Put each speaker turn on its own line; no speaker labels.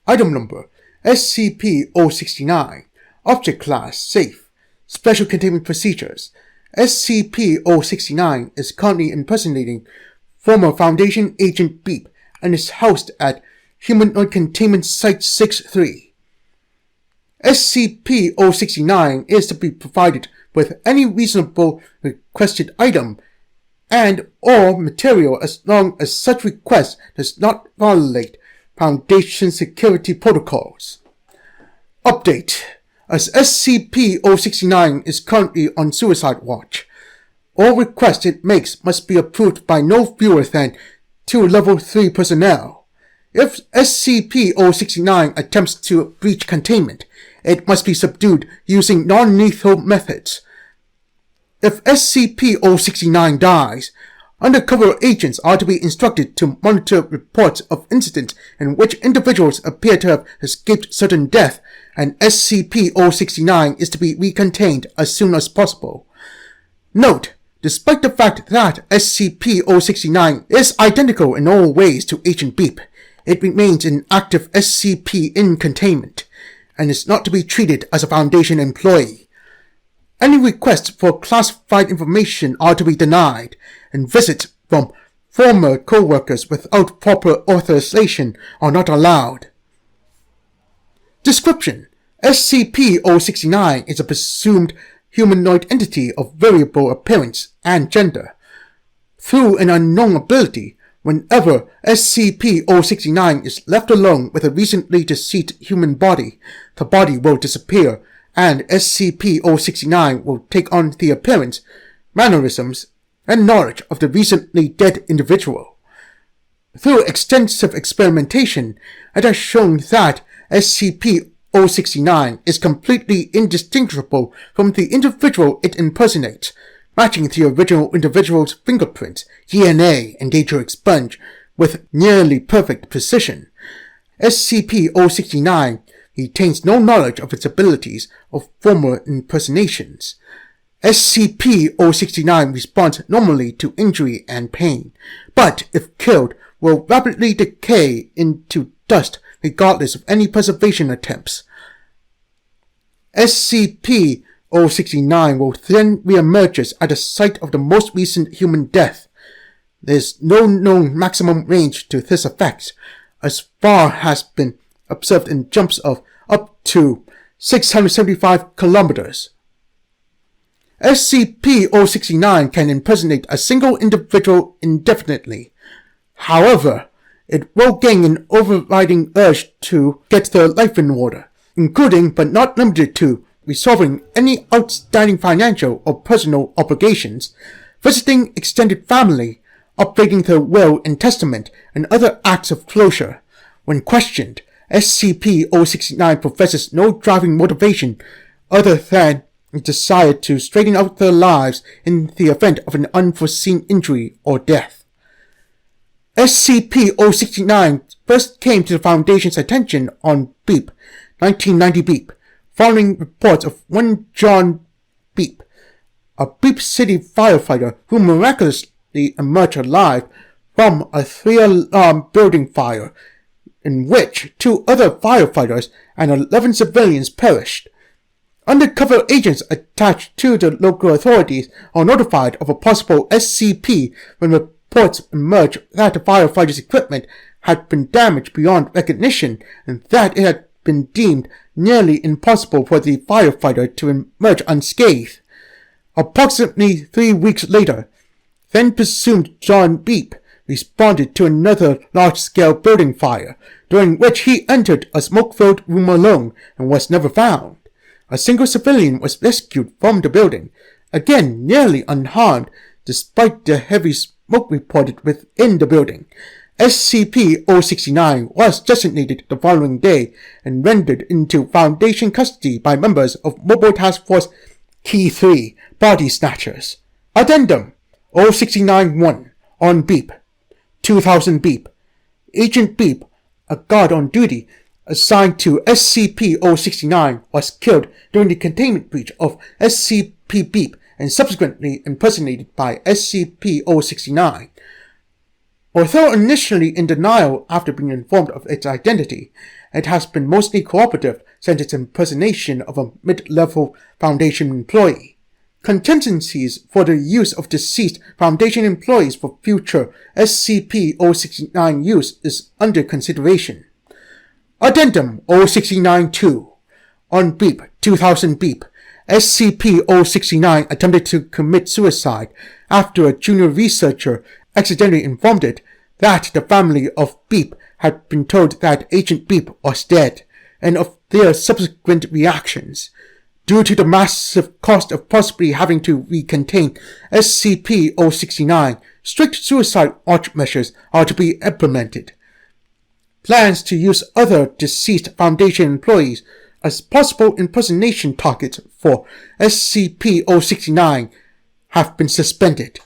Item Number SCP-069 Object Class Safe Special Containment Procedures SCP-069 is currently impersonating former Foundation Agent Beep and is housed at Humanoid Containment Site-63. SCP-069 is to be provided with any reasonable requested item and or material as long as such request does not violate Foundation security protocols. Update: as SCP-069 is currently on suicide watch, all requests it makes must be approved by no fewer than 2 Level 3 personnel. If SCP-069 attempts to breach containment, it must be subdued using non-lethal methods. If SCP-069 dies, undercover agents are to be instructed to monitor reports of incidents in which individuals appear to have escaped certain death, and SCP-069 is to be recontained as soon as possible. Note: despite the fact that SCP-069 is identical in all ways to Agent Beep, it remains an active SCP in containment, and is not to be treated as a Foundation employee. Any requests for classified information are to be denied, and visits from former co-workers without proper authorization are not allowed. Description: SCP-069 is a presumed humanoid entity of variable appearance and gender. Through an unknown ability, whenever SCP-069 is left alone with a recently deceased human body, the body will disappear, and SCP-069 will take on the appearance, mannerisms, and knowledge of the recently dead individual. Through extensive experimentation, it has shown that SCP-069 is completely indistinguishable from the individual it impersonates, matching the original individual's fingerprints, DNA, and data expunged with nearly perfect precision. SCP-069 retains no knowledge of its abilities of former impersonations. SCP-069 responds normally to injury and pain, but if killed, will rapidly decay into dust regardless of any preservation attempts. SCP-069 will then reemerge at the site of the most recent human death. There is no known maximum range to this effect, as far has been observed in jumps of up to 675 kilometers. SCP-069 can impersonate a single individual indefinitely. However, it will gain an overriding urge to get their life in order, including but not limited to resolving any outstanding financial or personal obligations, visiting extended family, updating their will and testament, and other acts of closure. When questioned, SCP-069 professes no driving motivation other than a desire to straighten out their lives in the event of an unforeseen injury or death. SCP-069 first came to the Foundation's attention on Beep, 1990 Beep, following reports of one John Beep, a Beep City firefighter who miraculously emerged alive from a 3-alarm building fire in which 2 other firefighters and 11 civilians perished. Undercover agents attached to the local authorities are notified of a possible SCP when reports emerge that the firefighter's equipment had been damaged beyond recognition and that it had been deemed nearly impossible for the firefighter to emerge unscathed. Approximately 3 weeks later, then presumed John Beep responded to another large-scale building fire, during which he entered a smoke-filled room alone and was never found. A single civilian was rescued from the building, again nearly unharmed despite the heavy smoke reported within the building. SCP-069 was designated the following day and rendered into Foundation custody by members of Mobile Task Force Key 3 Body Snatchers. Addendum: 069-1 on Beep, 2000 Beep. Agent Beep, a guard on duty assigned to SCP-069, was killed during the containment breach of SCP Beep and subsequently impersonated by SCP-069. Although initially in denial after being informed of its identity, and has been mostly cooperative since its impersonation of a mid-level Foundation employee. Contingencies for the use of deceased Foundation employees for future SCP-069 use is under consideration. Addendum 069-2. On Beep 2000 Beep, SCP-069 attempted to commit suicide after a junior researcher accidentally informed it that the family of Beep had been told that Agent Beep was dead, and of their subsequent reactions. Due to the massive cost of possibly having to recontain SCP-069, strict suicide watch measures are to be implemented. Plans to use other deceased Foundation employees as possible impersonation targets for SCP-069 have been suspended.